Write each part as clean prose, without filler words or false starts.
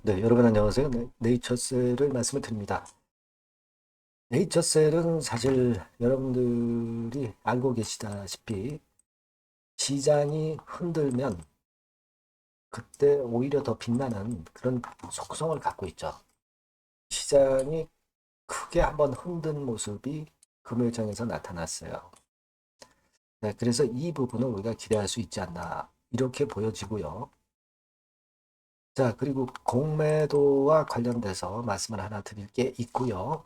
네, 여러분 안녕하세요. 네이처셀을 말씀을 드립니다. 네이처셀은 사실 여러분들이 알고 계시다시피 시장이 흔들면 그때 오히려 더 빛나는 그런 속성을 갖고 있죠. 시장이 크게 한번 흔든 모습이 금요일장에서 나타났어요. 네, 그래서 이 부분을 우리가 기대할 수 있지 않나 이렇게 보여지고요. 자, 그리고 공매도와 관련돼서 말씀을 하나 드릴 게 있고요.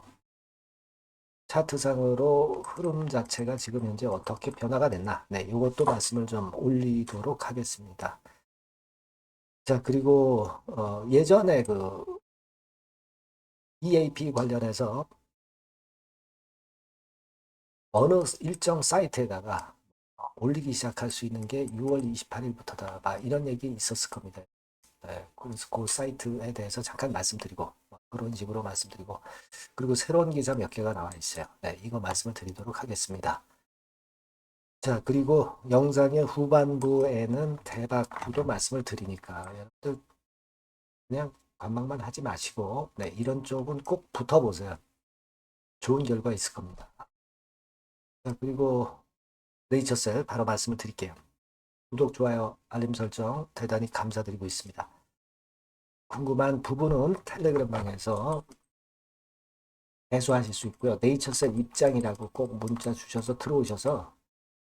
차트상으로 흐름 자체가 지금 현재 어떻게 변화가 됐나? 네, 이것도 말씀을 좀 올리도록 하겠습니다. 자, 그리고 예전에 그 EAP 관련해서 어느 일정 사이트에다가 올리기 시작할 수 있는 게 6월 28일부터다. 이런 얘기 있었을 겁니다. 네, 그래서 그 사이트에 대해서 잠깐 말씀드리고 그런 식으로 말씀드리고 그리고 새로운 기사 몇 개가 나와 있어요. 네, 이거 말씀을 드리도록 하겠습니다. 자, 그리고 영상의 후반부에는 대박으로 말씀을 드리니까 여러분들 그냥 관망만 하지 마시고 네, 이런 쪽은 꼭 붙어보세요. 좋은 결과 있을 겁니다. 자, 그리고 네이처셀 바로 말씀을 드릴게요. 구독, 좋아요, 알림 설정 대단히 감사드리고 있습니다. 궁금한 부분은 텔레그램 방에서 해소하실 수 있고요. 네이처셀 입장이라고 꼭 문자 주셔서 들어오셔서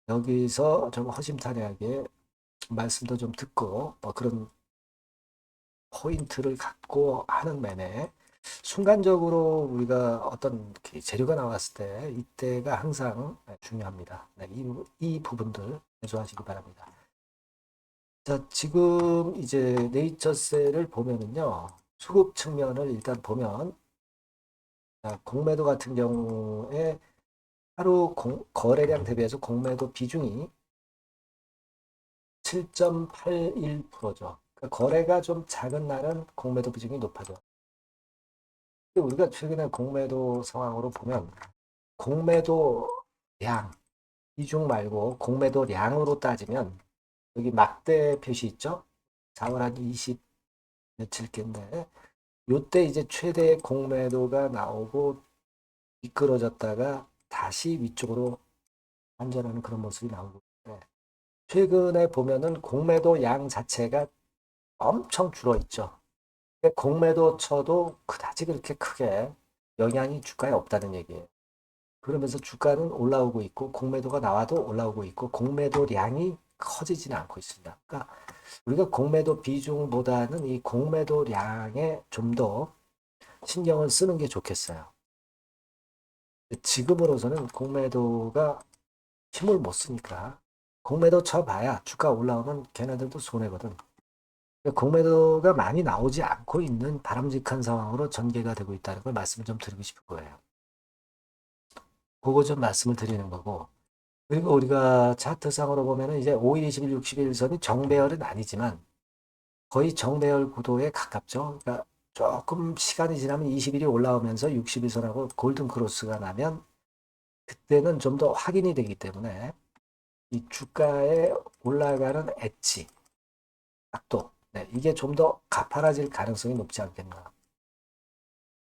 여기서 좀 허심탄회하게 말씀도 좀 듣고 그런 포인트를 갖고 하는 매매 순간적으로 우리가 어떤 재료가 나왔을 때 이때가 항상 중요합니다. 네, 이 부분들 해소하시기 바랍니다. 자, 지금 이제 네이처셀을 보면은요. 수급 측면을 일단 보면 공매도 같은 경우에 하루 거래량 대비해서 공매도 비중이 7.81%죠. 그러니까 거래가 좀 작은 날은 공매도 비중이 높아져. 우리가 최근에 공매도 상황으로 보면 공매도 량, 비중 말고 공매도량으로 따지면 여기 막대 표시 있죠? 4월 한 20 며칠 겠인데 요때 이제 최대 공매도가 나오고 미끄러졌다가 다시 위쪽으로 반전하는 그런 모습이 나오고 있는데 최근에 보면은 공매도 양 자체가 엄청 줄어 있죠. 공매도 쳐도 그다지 그렇게 크게 영향이 주가에 없다는 얘기예요. 그러면서 주가는 올라오고 있고 공매도가 나와도 올라오고 있고 공매도량이 커지지는 않고 있습니다. 그러니까 우리가 공매도 비중보다는 이 공매도량에 좀 더 신경을 쓰는 게 좋겠어요. 지금으로서는 공매도가 힘을 못 쓰니까 공매도 쳐봐야 주가 올라오면 걔네들도 손해거든. 공매도가 많이 나오지 않고 있는 바람직한 상황으로 전개가 되고 있다는 걸 말씀을 좀 드리고 싶은 거예요. 그거 좀 말씀을 드리는 거고. 그리고 우리가 차트상으로 보면은 이제 5일, 20일, 60일 선이 정배열은 아니지만 거의 정배열 구도에 가깝죠. 그러니까 조금 시간이 지나면 20일이 올라오면서 60일선하고 골든 크로스가 나면 그때는 좀 더 확인이 되기 때문에 이 주가에 올라가는 엣지, 각도, 네, 이게 좀 더 가파라질 가능성이 높지 않겠나.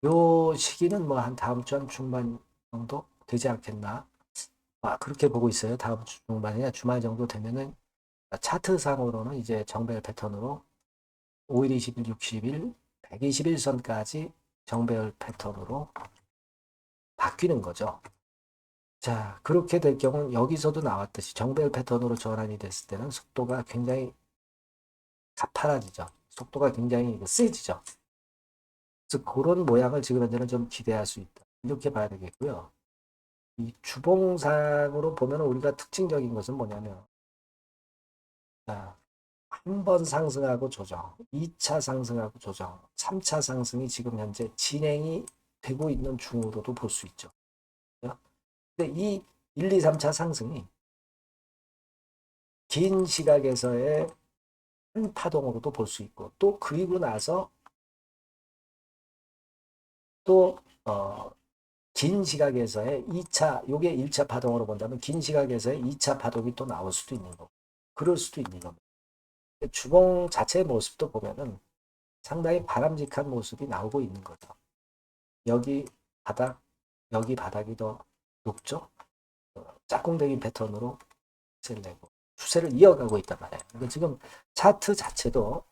요 시기는 뭐 한 다음 주 한 중반 정도 되지 않겠나. 그렇게 보고 있어요. 다음 주 중반이나 주말 정도 되면은 차트상으로는 이제 정배열 패턴으로 5일, 20일, 60일, 121선까지 정배열 패턴으로 바뀌는 거죠. 자, 그렇게 될 경우는 여기서도 나왔듯이 정배열 패턴으로 전환이 됐을 때는 속도가 굉장히 가파라지죠. 속도가 굉장히 세지죠. 그래서 그런 모양을 지금 현재는 좀 기대할 수 있다. 이렇게 봐야 되겠고요. 이 주봉상으로 보면 우리가 특징적인 것은 뭐냐면 한 번 상승하고 조정, 2차 상승하고 조정, 3차 상승이 지금 현재 진행이 되고 있는 중으로도 볼 수 있죠. 근데 이 1, 2, 3차 상승이 긴 시각에서의 한 파동으로도 볼 수 있고 또 그리고 나서 또 긴 시각에서의 2차, 요게 1차 파동으로 본다면 긴 시각에서의 2차 파동이 또 나올 수도 있는 거고 그럴 수도 있는 겁니다. 주봉 자체의 모습도 보면은 상당히 바람직한 모습이 나오고 있는 거죠. 여기 바닥, 여기 바닥이 더 높죠. 짝꿍댕이 패턴으로 추세를 내고 추세를 이어가고 있단 말이에요. 그러니까 지금 차트 자체도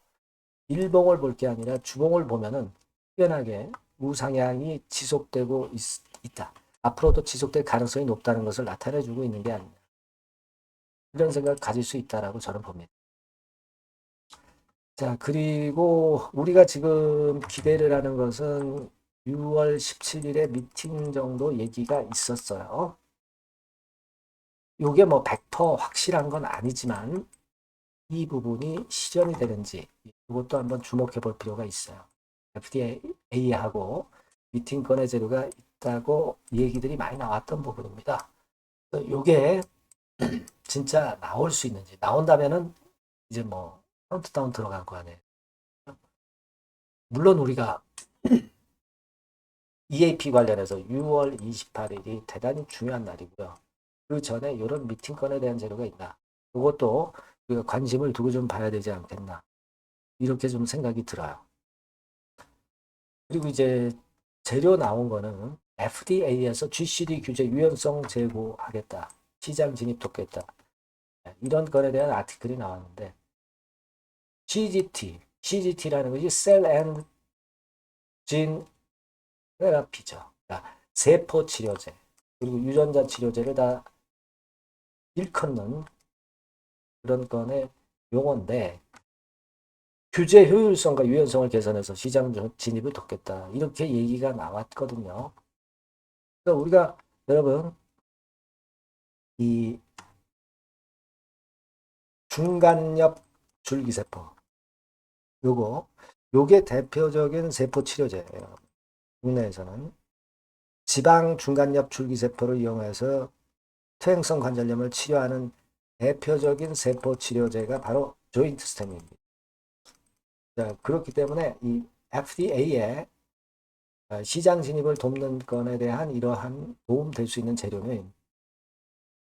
일봉을 볼 게 아니라 주봉을 보면은 뛰어나게 우상향이 지속되고 있다. 앞으로도 지속될 가능성이 높다는 것을 나타내주고 있는 게 아니냐. 이런 생각을 가질 수 있다라고 저는 봅니다. 자, 그리고 우리가 지금 기대를 하는 것은 6월 17일에 미팅 정도 얘기가 있었어요. 요게 뭐 100% 확실한 건 아니지만 이 부분이 실현이 되는지 이것도 한번 주목해 볼 필요가 있어요. FDA하고 미팅권의 재료가 있다고 얘기들이 많이 나왔던 부분입니다. 요게 진짜 나올 수 있는지 나온다면은 이제 뭐 카운트다운 들어간 거 아니에요. 물론 우리가 EAP 관련해서 6월 28일이 대단히 중요한 날이고요. 그 전에 이런 미팅건에 대한 재료가 있나. 이것도 우리가 관심을 두고 좀 봐야 되지 않겠나. 이렇게 좀 생각이 들어요. 그리고 이제 재료 나온 거는 FDA에서 GCD 규제 유연성 제고하겠다. 시장 진입 돕겠다. 이런 건에 대한 아티클이 나왔는데 CGT라는 것이 Cell and Gene 테라피죠. 그러니까 세포 치료제 그리고 유전자 치료제를 다 일컫는 그런 건의 용어인데 규제 효율성과 유연성을 개선해서 시장 진입을 돕겠다. 이렇게 얘기가 나왔거든요. 그러니까 우리가 여러분 이 중간엽 줄기세포 요게 대표적인 세포 치료제예요. 국내에서는 지방 중간엽 줄기세포를 이용해서 퇴행성 관절염을 치료하는 대표적인 세포 치료제가 바로 조인트 스템입니다. 자, 그렇기 때문에 이 FDA의 시장 진입을 돕는 건에 대한 이러한 도움 될 수 있는 재료는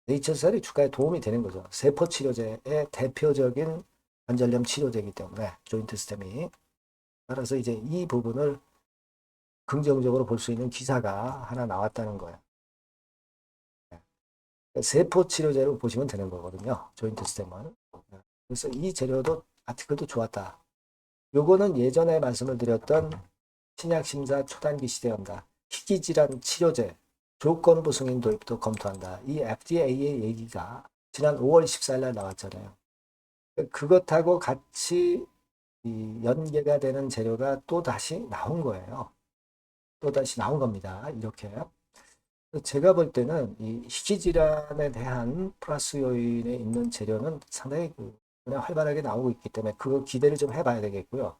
네이처셀이 주가에 도움이 되는 거죠. 세포 치료제의 대표적인 관절염 치료제이기 때문에 조인트 스템이 따라서 이제 이 부분을 긍정적으로 볼 수 있는 기사가 하나 나왔다는 거예요. 세포 치료제로 보시면 되는 거거든요. 조인트 스템은. 그래서 이 재료도 아티클도 좋았다. 요거는 예전에 말씀을 드렸던 신약심사 초단기 시대였다. 희귀질환 치료제 조건부 승인 도입도 검토한다. 이 FDA의 얘기가 지난 5월 14일 날 나왔잖아요. 그것하고 같이 연계가 되는 재료가 또 다시 나온 거예요. 또 다시 나온 겁니다. 이렇게. 제가 볼 때는 이 희귀질환에 대한 플러스 요인에 있는 재료는 상당히 그냥 활발하게 나오고 있기 때문에 그거 기대를 좀 해봐야 되겠고요.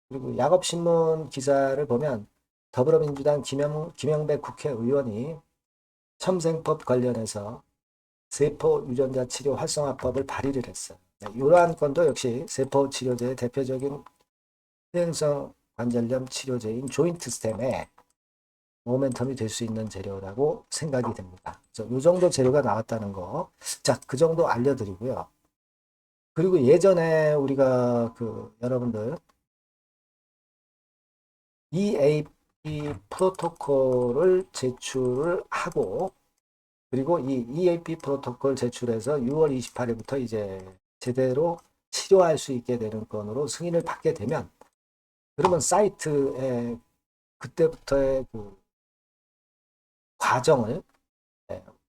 그리고 약업신문 기사를 보면 더불어민주당 김영배 국회의원이 첨생법 관련해서 세포 유전자 치료 활성화법을 발의를 했어요. 이러한 건도 역시 세포 치료제의 대표적인 퇴행성 관절염 치료제인 조인트 스템에 모멘텀이 될 수 있는 재료라고 생각이 됩니다. 이 정도 재료가 나왔다는 거. 자, 그 정도 알려드리고요. 그리고 예전에 우리가 여러분들 EAP 프로토콜을 제출을 하고 그리고 이 EAP 프로토콜 제출해서 6월 28일부터 이제 제대로 치료할 수 있게 되는 건으로 승인을 받게 되면 그러면 사이트에 그때부터의 과정을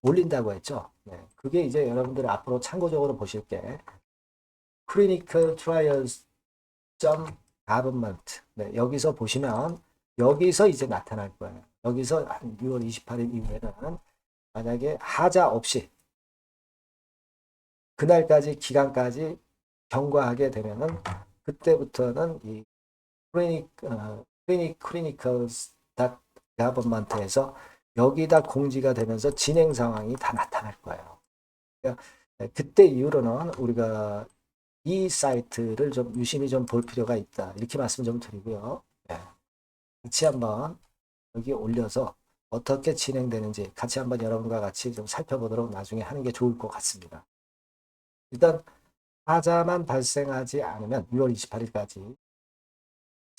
올린다고 했죠. 네, 그게 이제 여러분들 앞으로 참고적으로 보실 게 clinical trials government 네, 여기서 보시면 여기서 이제 나타날 거예요. 여기서 한 6월 28일 이후에는 만약에 하자 없이 그날까지 기간까지 경과하게 되면은 그때부터는 이 clinical government에서 여기다 공지가 되면서 진행 상황이 다 나타날 거예요. 그러니까 그때 이후로는 우리가 이 사이트를 좀 유심히 좀 볼 필요가 있다. 이렇게 말씀 좀 드리고요. 네. 같이 한번 여기 올려서 어떻게 진행되는지 같이 한번 여러분과 같이 좀 살펴보도록 나중에 하는 게 좋을 것 같습니다. 일단 하자만 발생하지 않으면 6월 28일까지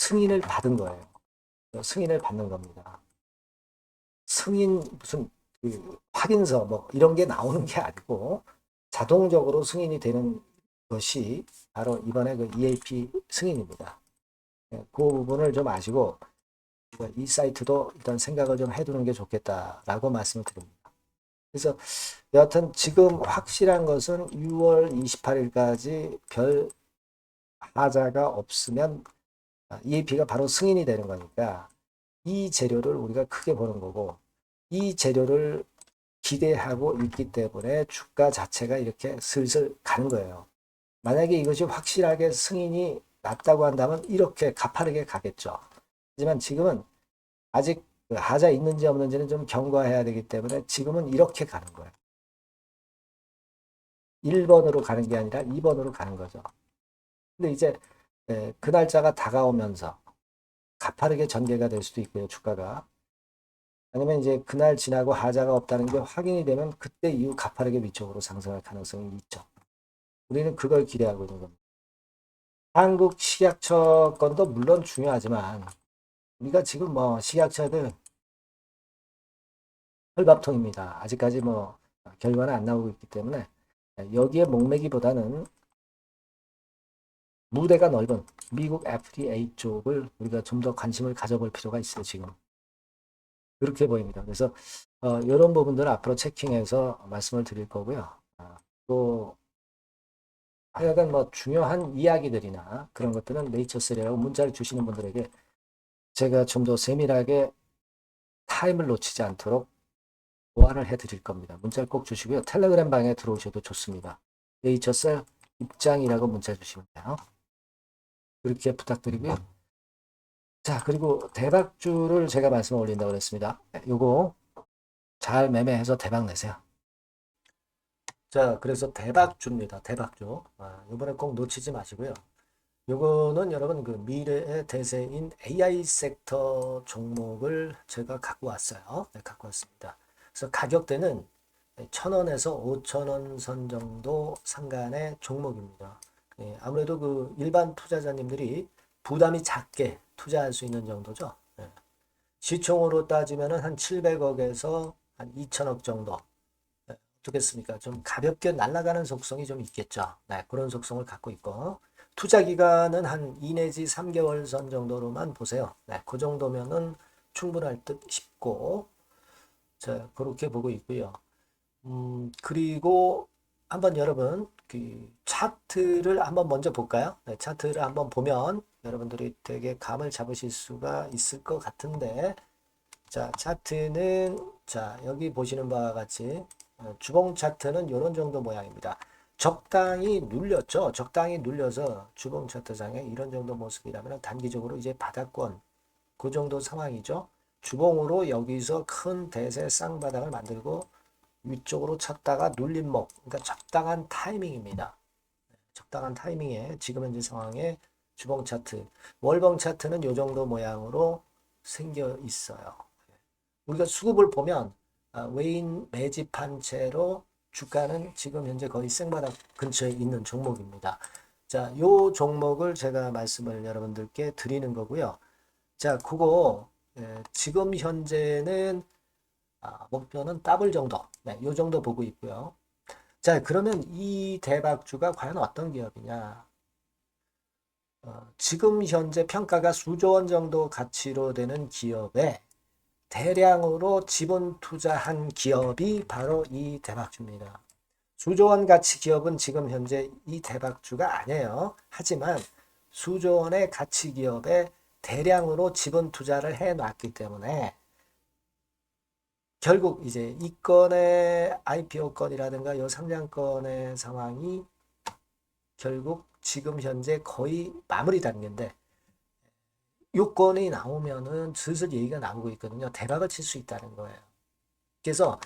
승인을 받은 거예요. 승인을 받는 겁니다. 승인 무슨 그 확인서 뭐 이런 게 나오는 게 아니고 자동적으로 승인이 되는 것이 바로 이번에 그 EAP 승인입니다. 그 부분을 좀 아시고 이 사이트도 일단 생각을 좀 해두는 게 좋겠다라고 말씀을 드립니다. 그래서 여하튼 지금 확실한 것은 6월 28일까지 별 하자가 없으면 EAP가 바로 승인이 되는 거니까 이 재료를 우리가 크게 보는 거고 이 재료를 기대하고 있기 때문에 주가 자체가 이렇게 슬슬 가는 거예요. 만약에 이것이 확실하게 승인이 났다고 한다면 이렇게 가파르게 가겠죠. 하지만 지금은 아직 그 하자 있는지 없는지는 좀 경과해야 되기 때문에 지금은 이렇게 가는 거예요. 1번으로 가는 게 아니라 2번으로 가는 거죠. 근데 이제 그 날짜가 다가오면서 가파르게 전개가 될 수도 있고요, 주가가. 아니면 이제 그날 지나고 하자가 없다는 게 확인이 되면 그때 이후 가파르게 위쪽으로 상승할 가능성이 있죠. 우리는 그걸 기대하고 있는 겁니다. 한국 식약처 건도 물론 중요하지만 우리가 지금 뭐 식약처들 헐밥통입니다. 아직까지 뭐 결과는 안 나오고 있기 때문에 여기에 목매기보다는 무대가 넓은 미국 FDA 쪽을 우리가 좀 더 관심을 가져볼 필요가 있어요. 지금 그렇게 보입니다. 그래서 이런 부분들을 앞으로 체킹해서 말씀을 드릴 거고요. 또 하여간 뭐 중요한 이야기들이나 그런 것들은 네이처셀이라고 문자를 주시는 분들에게 제가 좀 더 세밀하게 타임을 놓치지 않도록 보완을 해드릴 겁니다. 문자를 꼭 주시고요. 텔레그램 방에 들어오셔도 좋습니다. 네이처셀 입장이라고 문자 주시면 돼요. 그렇게 부탁드리고요. 자, 그리고 대박주를 제가 말씀을 올린다고 그랬습니다. 요거 잘 매매해서 대박 내세요. 자, 그래서 대박주입니다. 대박주. 요번에 꼭 놓치지 마시고요. 요거는 여러분 그 미래의 대세인 AI 섹터 종목을 제가 갖고 왔어요. 네, 갖고 왔습니다. 그래서 가격대는 1,000원에서 5,000원 선 정도 상간의 종목입니다. 예, 아무래도 그 일반 투자자님들이 부담이 작게 투자할 수 있는 정도죠. 예. 시총으로 따지면은 한 700억에서 한 2천억 정도. 예, 어떻겠습니까? 좀 가볍게 날아가는 속성이 좀 있겠죠. 네, 그런 속성을 갖고 있고. 투자 기간은 한 2 내지 3개월 선 정도로만 보세요. 네, 그 정도면은 충분할 듯 싶고, 자, 그렇게 보고 있고요. 그리고 한번 여러분 그 차트를 한번 먼저 볼까요? 네, 차트를 한번 보면 여러분들이 되게 감을 잡으실 수가 있을 것 같은데, 자, 차트는 자, 여기 보시는 바와 같이 주봉 차트는 이런 정도 모양입니다. 적당히 눌렸죠. 적당히 눌려서 주봉 차트상에 이런 정도 모습이라면 단기적으로 이제 바닥권 그 정도 상황이죠. 주봉으로 여기서 큰 대세 쌍바닥을 만들고 위쪽으로 쳤다가 눌림목, 그러니까 적당한 타이밍입니다. 적당한 타이밍에 지금 현재 상황에 주봉 차트, 월봉 차트는 이 정도 모양으로 생겨 있어요. 우리가 수급을 보면 외인 매집한 채로 주가는 지금 현재 거의 생바닥 근처에 있는 종목입니다. 자, 요 종목을 제가 말씀을 여러분들께 드리는 거고요. 자, 그거 지금 현재는 목표는 더블 정도, 네, 요 정도 보고 있고요. 자, 그러면 이 대박주가 과연 어떤 기업이냐? 지금 현재 평가가 수조 원 정도 가치로 되는 기업에 대량으로 지분 투자한 기업이 바로 이 대박주입니다. 수조 원 가치 기업은 지금 현재 이 대박주가 아니에요. 하지만 수조 원의 가치 기업에 대량으로 지분 투자를 해 놨기 때문에 결국 이제 이 건의 IPO 건이라든가 이 상장건의 상황이 결국 지금 현재 거의 마무리 단계인데 요건이 나오면은 슬슬 얘기가 나오고 있거든요. 대박을 칠 수 있다는 거예요. 그래서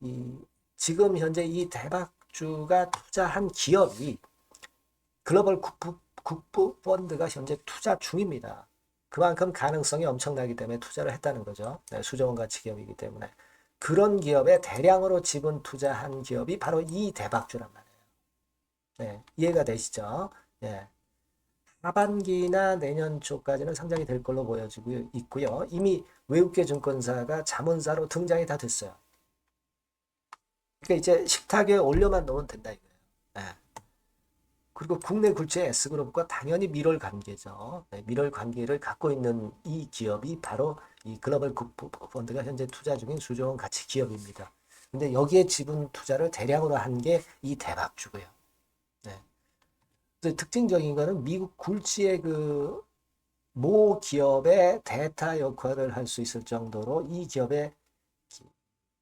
이 지금 현재 이 대박주가 투자한 기업이 글로벌 국부 펀드가 현재 투자 중입니다. 그만큼 가능성이 엄청나기 때문에 투자를 했다는 거죠. 네, 수조원 가치 기업이기 때문에. 그런 기업에 대량으로 지분 투자한 기업이 바로 이 대박주란 말이에요. 네, 이해가 되시죠? 네. 하반기나 내년 초까지는 상장이 될 걸로 보여지고 있고요. 이미 외국계 증권사가 자문사로 등장이 다 됐어요. 그러니까 이제 식탁에 올려만 놓으면 된다 이거예요. 네. 그리고 국내 굴지의 S그룹과 당연히 밀월 관계죠. 네, 밀월 관계를 갖고 있는 이 기업이 바로 이 글로벌 펀드가 현재 투자 중인 수조원 가치 기업입니다. 근데 여기에 지분 투자를 대량으로 한 게 이 대박주고요. 네. 특징적인 거는 미국 굴지의 그 모 기업의 대타 역할을 할 수 있을 정도로 이 기업의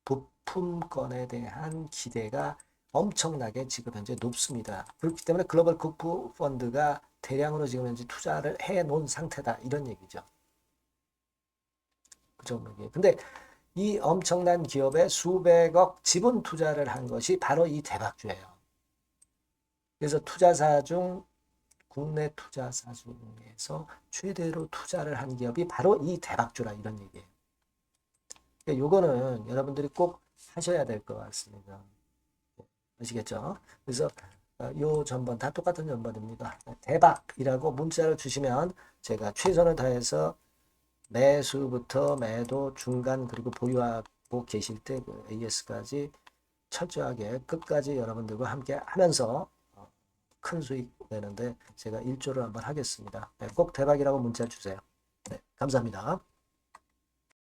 부품권에 대한 기대가 엄청나게 지금 현재 높습니다. 그렇기 때문에 글로벌 국부 펀드가 대량으로 지금 현재 투자를 해 놓은 상태다. 이런 얘기죠. 그죠? 근데 이 엄청난 기업에 수백억 지분 투자를 한 것이 바로 이 대박주예요. 그래서 투자사 중 국내 투자사 중에서 최대로 투자를 한 기업이 바로 이 대박주라 이런 얘기예요. 그러니까 요거는 여러분들이 꼭 하셔야 될 것 같습니다. 아시겠죠? 그래서 요 전번 다 똑같은 전번입니다. 대박이라고 문자를 주시면 제가 최선을 다해서 매수부터 매도 중간 그리고 보유하고 계실 때그 AS까지 철저하게 끝까지 여러분들과 함께 하면서 큰 수익 내는데 제가 일조를 한번 하겠습니다. 네, 꼭 대박이라고 문자 주세요. 네, 감사합니다.